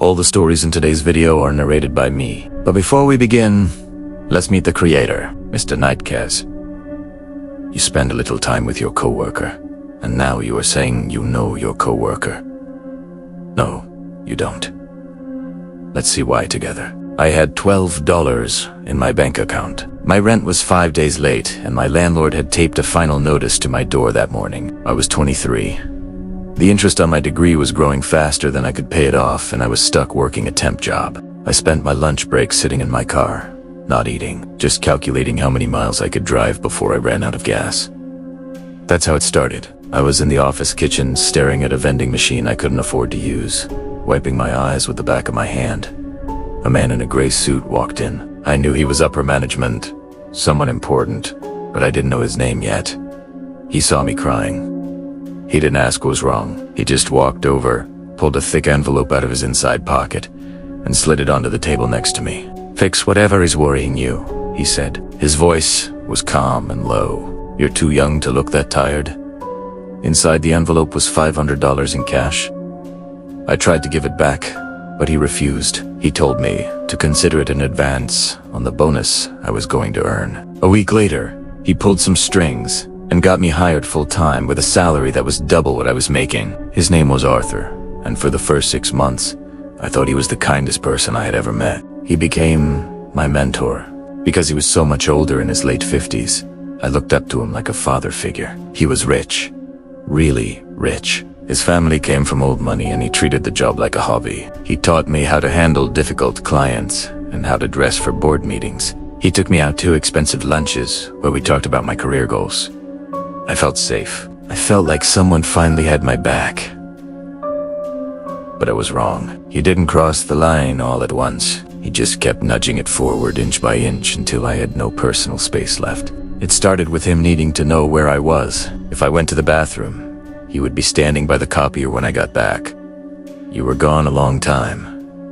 All the stories in today's video are narrated by me. But before we begin, let's meet the creator, Mr. Nightcaz. You spend a little time with your coworker, and now you are saying you know your coworker. No, you don't. Let's see why together. I had $12 in my bank account. My rent was 5 days late, and my landlord had taped a final notice to my door that morning. I was 23. The interest on my degree was growing faster than I could pay it off, and I was stuck working a temp job. I spent my lunch break sitting in my car, not eating, just calculating how many miles I could drive before I ran out of gas. That's how it started. I was in the office kitchen staring at a vending machine I couldn't afford to use, wiping my eyes with the back of my hand. A man in a gray suit walked in. I knew he was upper management, someone important, but I didn't know his name yet. He saw me crying. He didn't ask what was wrong. He just walked over, pulled a thick envelope out of his inside pocket, and slid it onto the table next to me. "Fix whatever is worrying you," he said. His voice was calm and low. "You're too young to look that tired." Inside the envelope was $500 in cash. I tried to give it back, but he refused. He told me to consider it an advance on the bonus I was going to earn. A week later, he pulled some strings and got me hired full-time with a salary that was double what I was making. His name was Arthur, and for the first 6 months, I thought he was the kindest person I had ever met. He became my mentor. Because he was so much older in his late 50s, I looked up to him like a father figure. He was rich, really rich. His family came from old money, and he treated the job like a hobby. He taught me how to handle difficult clients and how to dress for board meetings. He took me out to expensive lunches where we talked about my career goals. I felt safe. I felt like someone finally had my back. But I was wrong. He didn't cross the line all at once. He just kept nudging it forward inch by inch until I had no personal space left. It started with him needing to know where I was. If I went to the bathroom, he would be standing by the copier when I got back. "You were gone a long time,"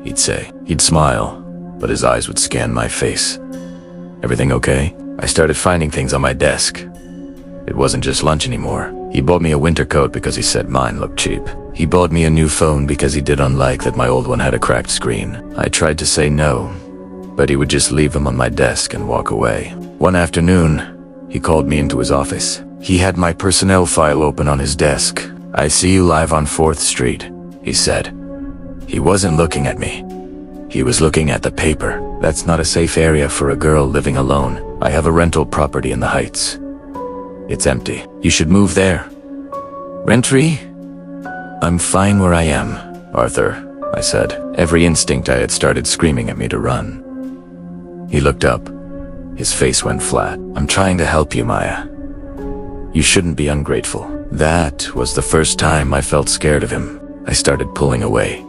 he'd say. He'd smile, but his eyes would scan my face. "Everything okay?" I started finding things on my desk. It wasn't just lunch anymore. He bought me a winter coat because he said mine looked cheap. He bought me a new phone because he didn't like that my old one had a cracked screen. I tried to say no, but he would just leave them on my desk and walk away. One afternoon, he called me into his office. He had my personnel file open on his desk. "I see you live on 4th Street, he said. He wasn't looking at me. He was looking at the paper. "That's not a safe area for a girl living alone. I have a rental property in the Heights. It's empty. You should move there." "Rent-free?" "I'm fine where I am, Arthur," I said. Every instinct I had started screaming at me to run. He looked up. His face went flat. "I'm trying to help you, Maya. You shouldn't be ungrateful." That was the first time I felt scared of him. I started pulling away.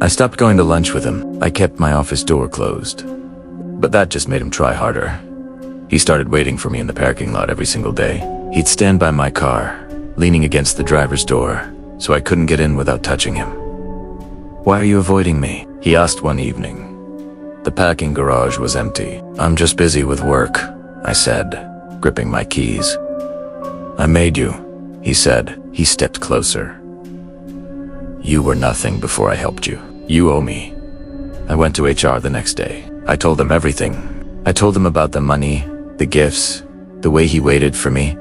I stopped going to lunch with him. I kept my office door closed. But that just made him try harder. He started waiting for me in the parking lot every single day. He'd stand by my car, leaning against the driver's door, so I couldn't get in without touching him. "Why are you avoiding me?" he asked one evening. The parking garage was empty. "I'm just busy with work," I said, gripping my keys. "I made you," he said. He stepped closer. "You were nothing before I helped you. You owe me." I went to HR the next day. I told them everything. I told them about the money, the gifts, the way he waited for me.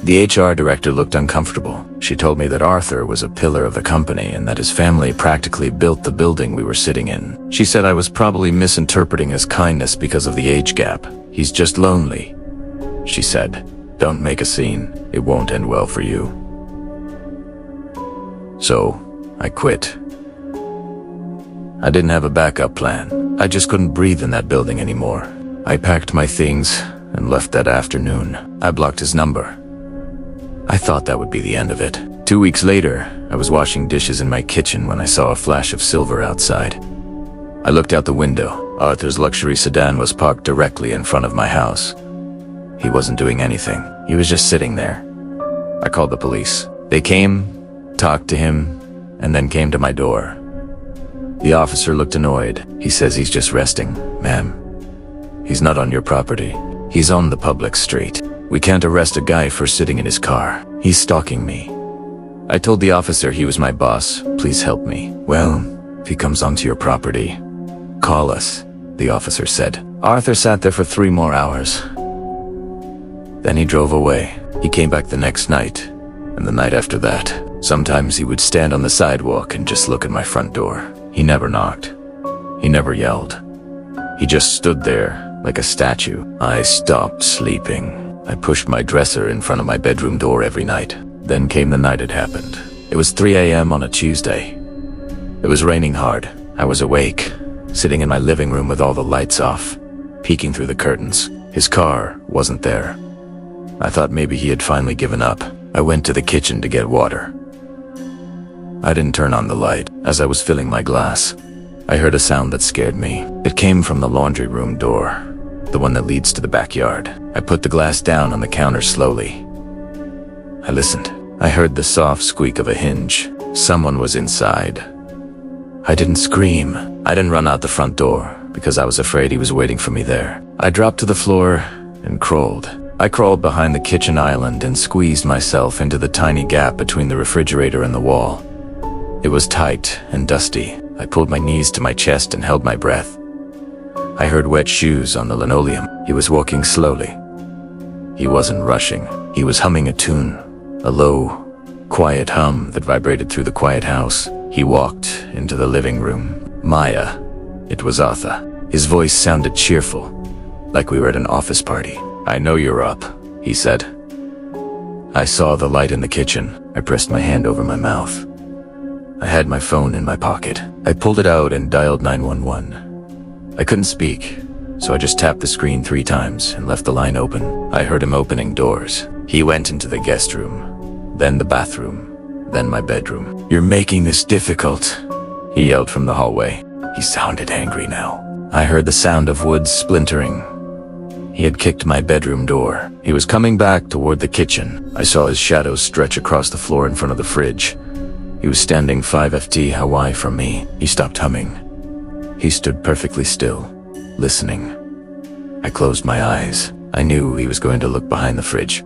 The HR director looked uncomfortable. She told me that Arthur was a pillar of the company and that his family practically built the building we were sitting in. She said I was probably misinterpreting his kindness because of the age gap. "He's just lonely," she said. "Don't make a scene. It won't end well for you." So, I quit. I didn't have a backup plan. I just couldn't breathe in that building anymore. I packed my things and left that afternoon. I blocked his number. I thought that would be the end of it. 2 weeks later, I was washing dishes in my kitchen when I saw a flash of silver outside. I looked out the window. Arthur's luxury sedan was parked directly in front of my house. He wasn't doing anything. He was just sitting there. I called the police. They came, talked to him, and then came to my door. The officer looked annoyed. He says he's just resting. "Ma'am, he's not on your property. He's on the public street. We can't arrest a guy for sitting in his car. He's stalking me." I told the officer he was my boss. Please help me. Well, if he comes onto your property, call us, the officer said. Arthur sat there for 3 more hours. Then he drove away. He came back the next night, and the night after that. Sometimes he would stand on the sidewalk and just look at my front door. He never knocked. He never yelled. He just stood there like a statue. I stopped sleeping. I pushed my dresser in front of my bedroom door every night. Then came the night it happened. It was 3 a.m. on a Tuesday. It was raining hard. I was awake, sitting in my living room with all the lights off, peeking through the curtains. His car wasn't there. I thought maybe he had finally given up. I went to the kitchen to get water. I didn't turn on the light. As I was filling my glass, I heard a sound that scared me. It came from the laundry room door, the one that leads to the backyard. I put the glass down on the counter slowly. I listened. I heard the soft squeak of a hinge. Someone was inside. I didn't scream. I didn't run out the front door because I was afraid he was waiting for me there. I dropped to the floor and crawled. I crawled behind the kitchen island and squeezed myself into the tiny gap between the refrigerator and the wall. It was tight and dusty. I pulled my knees to my chest and held my breath. I heard wet shoes on the linoleum. He was walking slowly. He wasn't rushing. He was humming a tune, a low, quiet hum that vibrated through the quiet house. He walked into the living room. Maya. It was Arthur. His voice sounded cheerful, like we were at an office party. I know you're up, he said. I saw the light in the kitchen. I pressed my hand over my mouth. I had my phone in my pocket. I pulled it out and dialed 911. I couldn't speak, so I just tapped the screen 3 times and left the line open. I heard him opening doors. He went into the guest room, then the bathroom, then my bedroom. You're making this difficult, he yelled from the hallway. He sounded angry now. I heard the sound of wood splintering. He had kicked my bedroom door. He was coming back toward the kitchen. I saw his shadow stretch across the floor in front of the fridge. He was standing 5 ft Hawaii from me. He stopped humming. He stood perfectly still, listening. I closed my eyes. I knew he was going to look behind the fridge.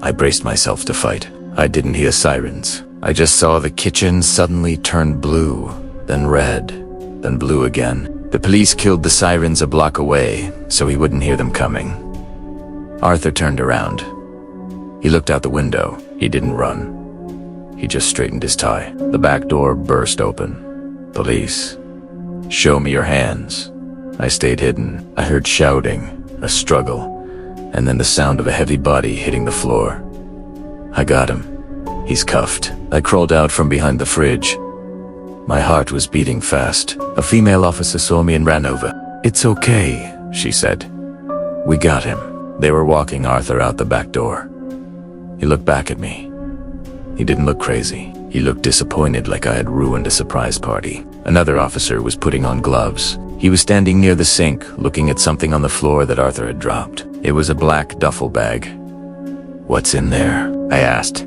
I braced myself to fight. I didn't hear sirens. I just saw the kitchen suddenly turn blue, then red, then blue again. The police killed the sirens a block away, so he wouldn't hear them coming. Arthur turned around. He looked out the window. He didn't run. He just straightened his tie. The back door burst open. Police. Show me your hands. I stayed hidden. I heard shouting, a struggle, and then the sound of a heavy body hitting the floor. I got him. He's cuffed. I crawled out from behind the fridge. My heart was beating fast. A female officer saw me and ran over. It's okay, she said. We got him. They were walking Arthur out the back door. He looked back at me. He didn't look crazy. He looked disappointed, like I had ruined a surprise party. Another officer was putting on gloves. He was standing near the sink, looking at something on the floor that Arthur had dropped. It was a black duffel bag. What's in there? I asked.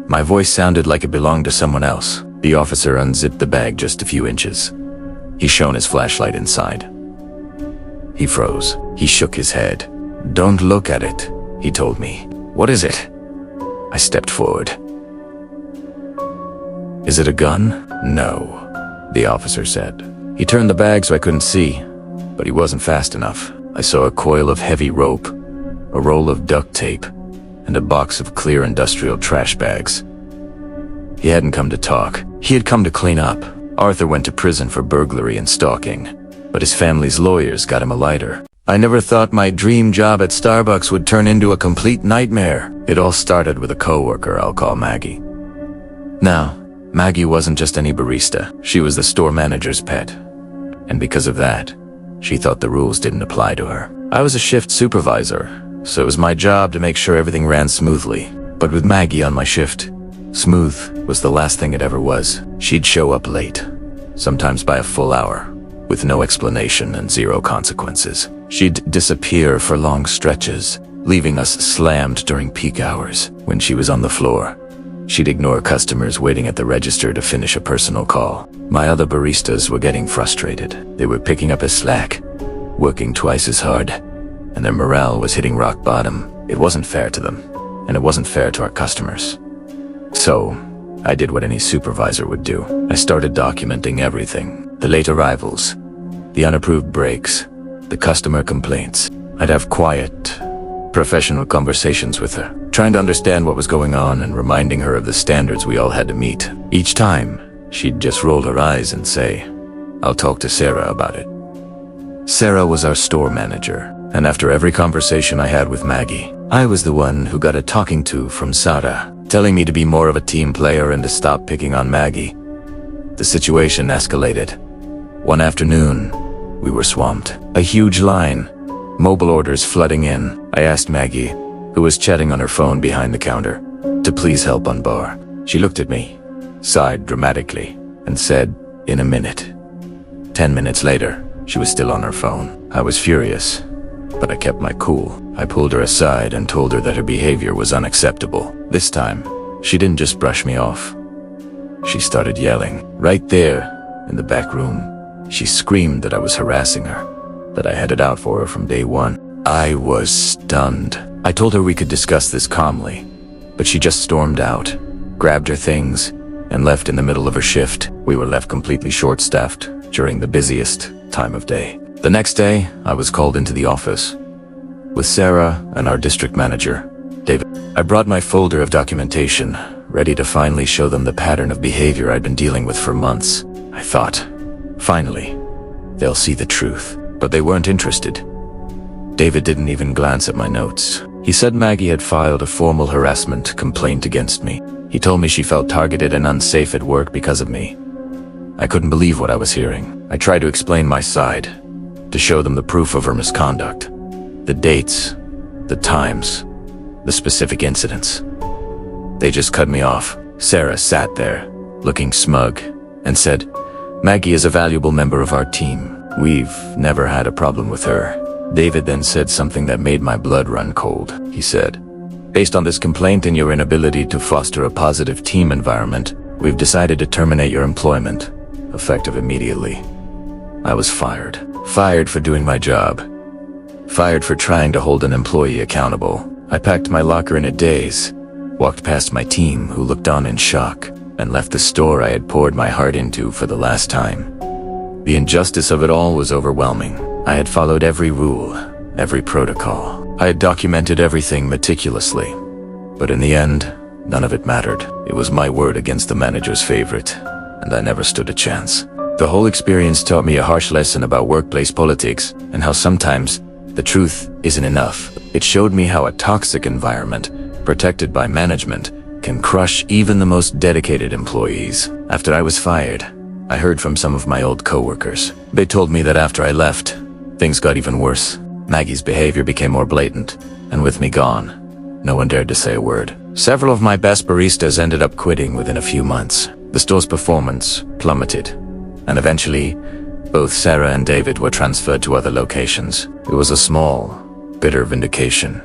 My voice sounded like it belonged to someone else. The officer unzipped the bag just a few inches. He shone his flashlight inside. He froze. He shook his head. Don't look at it, he told me. What is it? I stepped forward. Is it a gun? No, the officer said. He turned the bag so I couldn't see, but he wasn't fast enough. I saw a coil of heavy rope, a roll of duct tape, and a box of clear industrial trash bags. He hadn't come to talk. He had come to clean up. Arthur went to prison for burglary and stalking, but his family's lawyers got him a lighter. I never thought my dream job at Starbucks would turn into a complete nightmare. It all started with a coworker I'll call Maggie. Now, Maggie wasn't just any barista. She was the store manager's pet. And because of that, she thought the rules didn't apply to her. I was a shift supervisor, so it was my job to make sure everything ran smoothly. But with Maggie on my shift, smooth was the last thing it ever was. She'd show up late, sometimes by a full hour, with no explanation and 0 consequences. She'd disappear for long stretches, leaving us slammed during peak hours. When she was on the floor, she'd ignore customers waiting at the register to finish a personal call. My other baristas were getting frustrated. They were picking up his slack, working twice as hard, and their morale was hitting rock bottom. It wasn't fair to them, and it wasn't fair to our customers. So, I did what any supervisor would do. I started documenting everything. The late arrivals, the unapproved breaks, the customer complaints. I'd have quiet, professional conversations with her, trying to understand what was going on and reminding her of the standards we all had to meet. Each time, she'd just roll her eyes and say, "I'll talk to Sarah about it." Sarah was our store manager, and after every conversation I had with Maggie, I was the one who got a talking to from Sarah, telling me to be more of a team player and to stop picking on Maggie. The situation escalated. One afternoon, we were swamped. A huge line, mobile orders flooding in. I asked Maggie, who was chatting on her phone behind the counter, to please help unbar. She looked at me, sighed dramatically, and said, "In a minute." 10 minutes later, she was still on her phone. I was furious, but I kept my cool. I pulled her aside and told her that her behavior was unacceptable. This time, she didn't just brush me off. She started yelling. Right there, in the back room, she screamed that I was harassing her, that I had it out for her from day one. I was stunned. I told her we could discuss this calmly, but she just stormed out, grabbed her things, and left in the middle of her shift. We were left completely short-staffed during the busiest time of day. The next day, I was called into the office with Sarah and our district manager, David. I brought my folder of documentation, ready to finally show them the pattern of behavior I'd been dealing with for months. I thought, finally, they'll see the truth. But they weren't interested. David didn't even glance at my notes. He said Maggie had filed a formal harassment complaint against me. He told me she felt targeted and unsafe at work because of me. I couldn't believe what I was hearing. I tried to explain my side, to show them the proof of her misconduct, the dates, the times, the specific incidents. They just cut me off. Sarah sat there, looking smug, and said, "Maggie is a valuable member of our team. We've never had a problem with her." David then said something that made my blood run cold. He said, "Based on this complaint and your inability to foster a positive team environment, we've decided to terminate your employment, effective immediately." I was fired. Fired for doing my job. Fired for trying to hold an employee accountable. I packed my locker in a daze, walked past my team who looked on in shock, and left the store I had poured my heart into for the last time. The injustice of it all was overwhelming. I had followed every rule, every protocol. I had documented everything meticulously. But in the end, none of it mattered. It was my word against the manager's favorite, and I never stood a chance. The whole experience taught me a harsh lesson about workplace politics and how sometimes the truth isn't enough. It showed me how a toxic environment, protected by management, can crush even the most dedicated employees. After I was fired, I heard from some of my old coworkers. They told me that after I left, things got even worse. Maggie's behavior became more blatant, and with me gone, no one dared to say a word. Several of my best baristas ended up quitting within a few months. The store's performance plummeted, and eventually, both Sarah and David were transferred to other locations. It was a small, bitter vindication,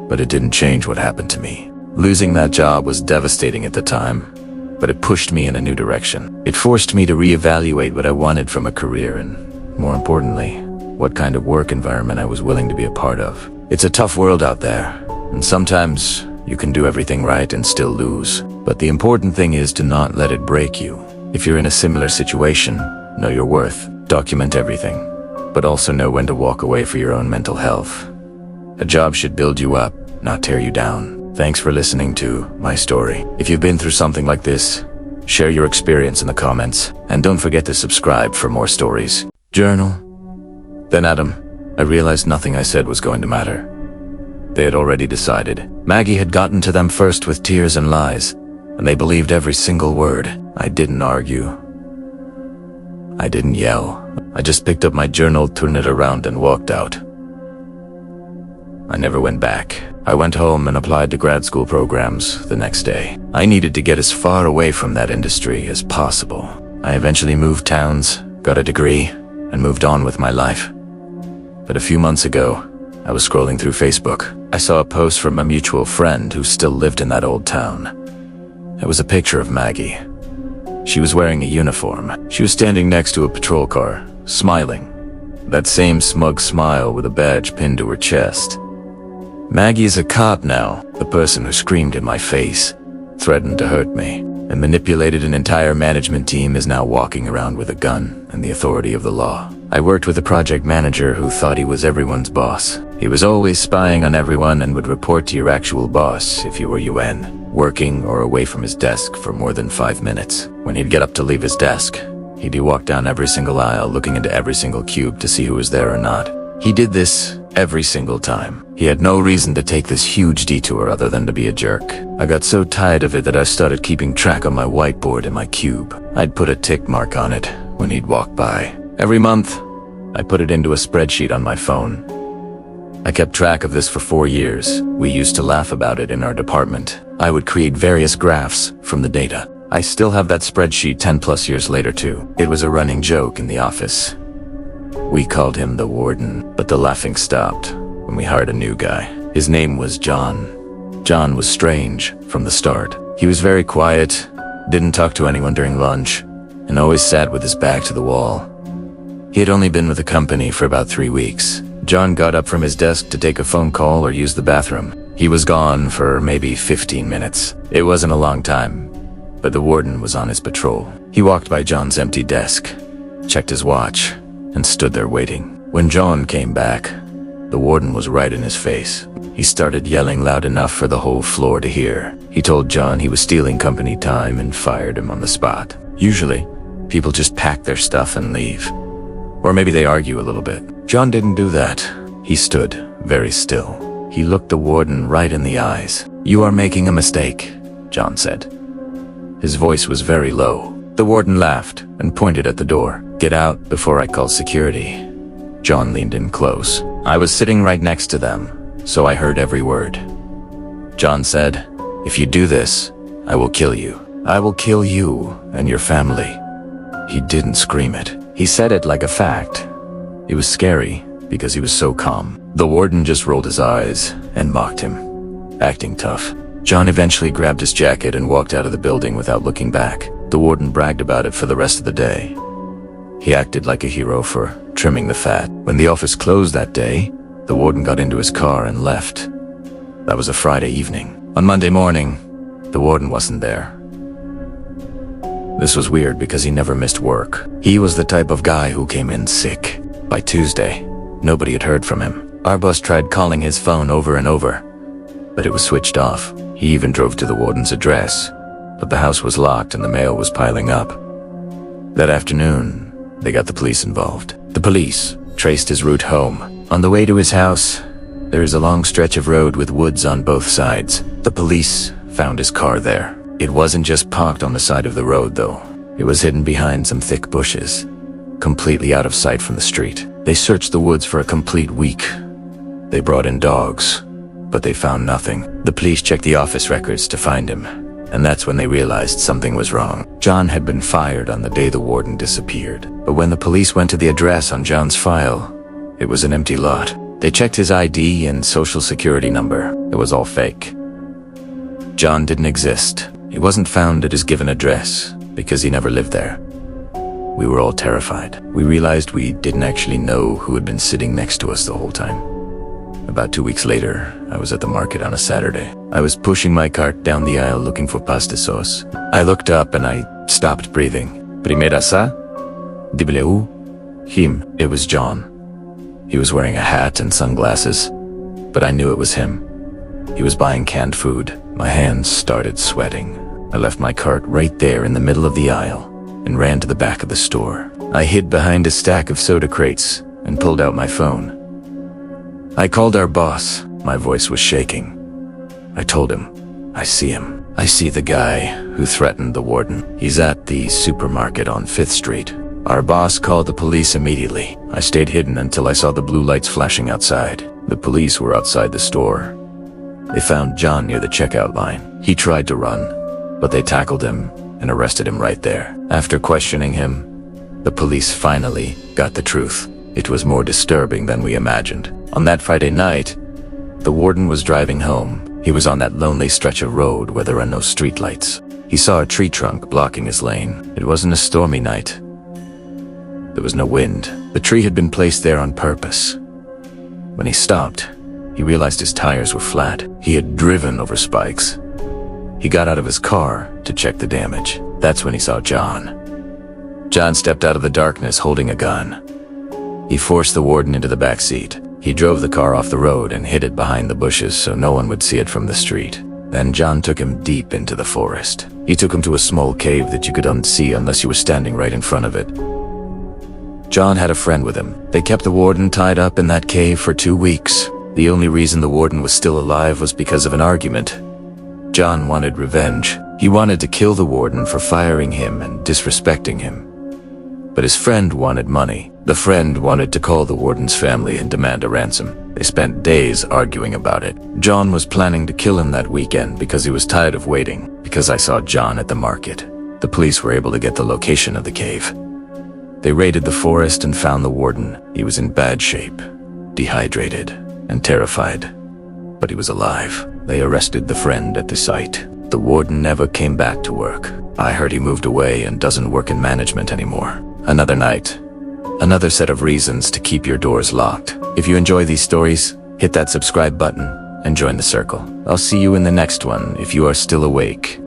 but it didn't change what happened to me. Losing that job was devastating at the time, but it pushed me in a new direction. It forced me to reevaluate what I wanted from a career and, more importantly, what kind of work environment I was willing to be a part of. It's a tough world out there, and sometimes you can do everything right and still lose. But the important thing is to not let it break you. If you're in a similar situation, know your worth, document everything, but also know when to walk away for your own mental health. A job should build you up, not tear you down. Thanks for listening to my story. If you've been through something like this, share your experience in the comments, and don't forget to subscribe for more stories. Journal. Then Adam, I realized nothing I said was going to matter. They had already decided. Maggie had gotten to them first with tears and lies, and they believed every single word. I didn't argue. I didn't yell. I just picked up my journal, turned it around, and walked out. I never went back. I went home and applied to grad school programs the next day. I needed to get as far away from that industry as possible. I eventually moved towns, got a degree, and moved on with my life. But a few months ago, I was scrolling through Facebook. I saw a post from a mutual friend who still lived in that old town. It was a picture of Maggie. She was wearing a uniform. She was standing next to a patrol car, smiling. That same smug smile with a badge pinned to her chest. Maggie is a cop now, the person who screamed in my face, threatened to hurt me. and manipulated an entire management team, is now walking around with a gun and the authority of the law. I worked with a project manager who thought he was everyone's boss. He was always spying on everyone and would report to your actual boss if you were UN, working or away from his desk for more than 5 minutes. When he'd get up to leave his desk, he'd walk down every single aisle looking into every single cube to see who was there or not. He did this every single time. He had no reason to take this huge detour other than to be a jerk. I got so tired of it that I started keeping track on my whiteboard in my cube. I'd put a tick mark on it when he'd walk by. Every month, I put it into a spreadsheet on my phone. I kept track of this for 4 years. We used to laugh about it in our department. I would create various graphs from the data. I still have that spreadsheet 10+ years later too. It was a running joke in the office. We called him the warden, but the laughing stopped when we hired a new guy. His name was John. John was strange from the start. He was very quiet, didn't talk to anyone during lunch, and always sat with his back to the wall. He had only been with the company for about 3 weeks. John got up from his desk to take a phone call or use the bathroom. He was gone for maybe 15 minutes. It wasn't a long time, but the warden was on his patrol. He walked by John's empty desk, checked his watch, and stood there waiting. When John came back, the warden was right in his face. He started yelling loud enough for the whole floor to hear. He told John he was stealing company time and fired him on the spot. Usually, people just pack their stuff and leave. Or maybe they argue a little bit. John didn't do that. He stood very still. He looked the warden right in the eyes. "You are making a mistake," John said. His voice was very low. The warden laughed and pointed at the door. "Get out before I call security." John leaned in close. I was sitting right next to them, so I heard every word. John said, "If you do this, I will kill you. I will kill you and your family." He didn't scream it. He said it like a fact. It was scary because he was so calm. The warden just rolled his eyes and mocked him, acting tough. John eventually grabbed his jacket and walked out of the building without looking back. The warden bragged about it for the rest of the day. He acted like a hero for trimming the fat. When the office closed that day, the warden got into his car and left. That was a Friday evening. On Monday morning, the warden wasn't there. This was weird because he never missed work. He was the type of guy who came in sick. By Tuesday, nobody had heard from him. Our boss tried calling his phone over and over, but it was switched off. He even drove to the warden's address, but the house was locked and the mail was piling up. That afternoon, they got the police involved. The police traced his route home. On the way to his house, there is a long stretch of road with woods on both sides. The police found his car there. It wasn't just parked on the side of the road, though. It was hidden behind some thick bushes, completely out of sight from the street. They searched the woods for a complete week. They brought in dogs, but they found nothing. The police checked the office records to find him, and that's when they realized something was wrong. John had been fired on the day the warden disappeared. But when the police went to the address on John's file, it was an empty lot. They checked his ID and social security number. It was all fake. John didn't exist. He wasn't found at his given address because he never lived there. We were all terrified. We realized we didn't actually know who had been sitting next to us the whole time. About 2 weeks later, I was at the market on a Saturday. I was pushing my cart down the aisle looking for pasta sauce. I looked up and I stopped breathing. Primera sa? Dibleu? Him. It was John. He was wearing a hat and sunglasses, but I knew it was him. He was buying canned food. My hands started sweating. I left my cart right there in the middle of the aisle and ran to the back of the store. I hid behind a stack of soda crates and pulled out my phone. I called our boss. My voice was shaking. I told him, "I see him. I see the guy who threatened the warden. He's at the supermarket on 5th Street." Our boss called the police immediately. I stayed hidden until I saw the blue lights flashing outside. The police were outside the store. They found John near the checkout line. He tried to run, but they tackled him and arrested him right there. After questioning him, the police finally got the truth. It was more disturbing than we imagined. On that Friday night, the warden was driving home. He was on that lonely stretch of road where there are no streetlights. He saw a tree trunk blocking his lane. It wasn't a stormy night. There was no wind. The tree had been placed there on purpose. When he stopped, he realized his tires were flat. He had driven over spikes. He got out of his car to check the damage. That's when he saw John. John stepped out of the darkness holding a gun. He forced the warden into the back seat. He drove the car off the road and hid it behind the bushes so no one would see it from the street. Then John took him deep into the forest. He took him to a small cave that you could unsee unless you were standing right in front of it. John had a friend with him. They kept the warden tied up in that cave for 2 weeks. The only reason the warden was still alive was because of an argument. John wanted revenge. He wanted to kill the warden for firing him and disrespecting him. But his friend wanted money. The friend wanted to call the warden's family and demand a ransom. They spent days arguing about it. John was planning to kill him that weekend because he was tired of waiting. Because I saw John at the market. The police were able to get the location of the cave. They raided the forest and found the warden. He was in bad shape, dehydrated, and terrified. But he was alive. They arrested the friend at the site. The warden never came back to work. I heard he moved away and doesn't work in management anymore. Another night. Another set of reasons to keep your doors locked. If you enjoy these stories, hit that subscribe button and join the circle. I'll see you in the next one if you are still awake.